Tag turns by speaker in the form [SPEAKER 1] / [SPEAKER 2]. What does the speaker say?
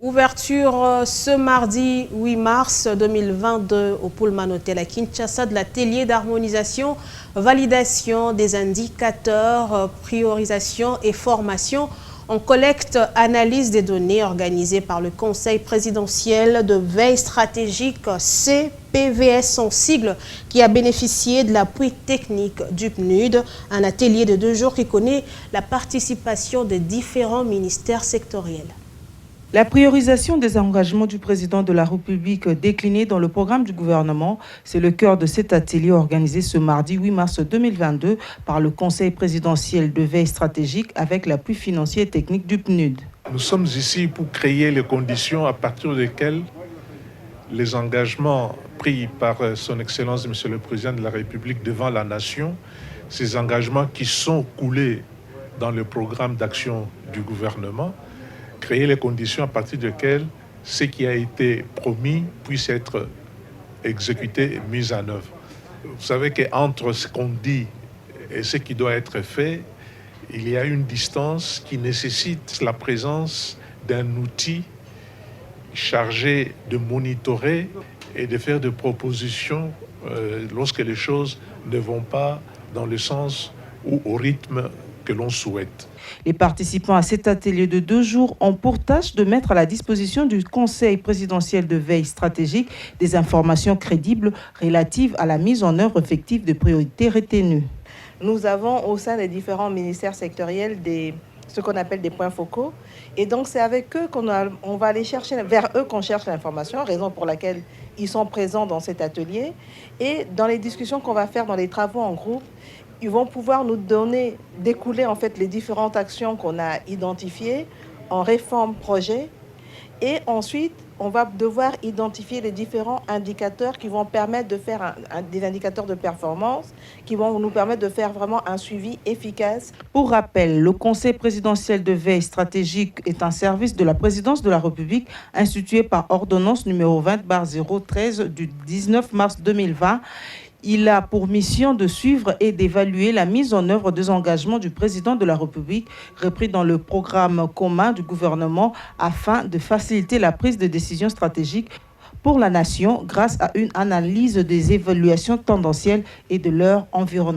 [SPEAKER 1] Ouverture ce mardi 8 mars 2022 au Pullman Hotel à Kinshasa de l'atelier d'harmonisation, validation des indicateurs, priorisation et formation en collecte, analyse des données organisée par le Conseil présidentiel de veille stratégique CPVS, son sigle, qui a bénéficié de l'appui technique du PNUD, un atelier de 2 jours qui connaît la participation des différents ministères sectoriels.
[SPEAKER 2] La priorisation des engagements du président de la République déclinés dans le programme du gouvernement, c'est le cœur de cet atelier organisé ce mardi 8 mars 2022 par le Conseil présidentiel de veille stratégique avec l'appui financier et technique du PNUD.
[SPEAKER 3] Nous sommes ici pour créer les conditions à partir desquelles les engagements pris par son Excellence Monsieur le Président de la République devant la nation, ces engagements qui sont coulés dans le programme d'action du gouvernement, créer les conditions à partir desquelles ce qui a été promis puisse être exécuté et mis en œuvre. Vous savez qu'entre ce qu'on dit et ce qui doit être fait, il y a une distance qui nécessite la présence d'un outil chargé de monitorer et de faire des propositions lorsque les choses ne vont pas dans le sens ou au rythme que l'on souhaite.
[SPEAKER 2] Les participants à cet atelier de 2 jours ont pour tâche de mettre à la disposition du Conseil présidentiel de veille stratégique des informations crédibles relatives à la mise en œuvre effective des priorités retenues.
[SPEAKER 4] Nous avons au sein des différents ministères sectoriels ce qu'on appelle des points focaux. Et donc c'est avec eux qu'on va aller chercher, vers eux qu'on cherche l'information, raison pour laquelle ils sont présents dans cet atelier. Et dans les discussions qu'on va faire dans les travaux en groupe, ils vont pouvoir nous découler en fait les différentes actions qu'on a identifiées en réforme projet. Et ensuite, on va devoir identifier les différents indicateurs qui vont permettre de faire des indicateurs de performance, qui vont nous permettre de faire vraiment un suivi efficace.
[SPEAKER 2] Pour rappel, le Conseil présidentiel de veille stratégique est un service de la présidence de la République institué par ordonnance numéro 20/013 du 19 mars 2020. Il a pour mission de suivre et d'évaluer la mise en œuvre des engagements du président de la République repris dans le programme commun du gouvernement afin de faciliter la prise de décisions stratégiques pour la nation grâce à une analyse des évaluations tendancielles et de leur environnement.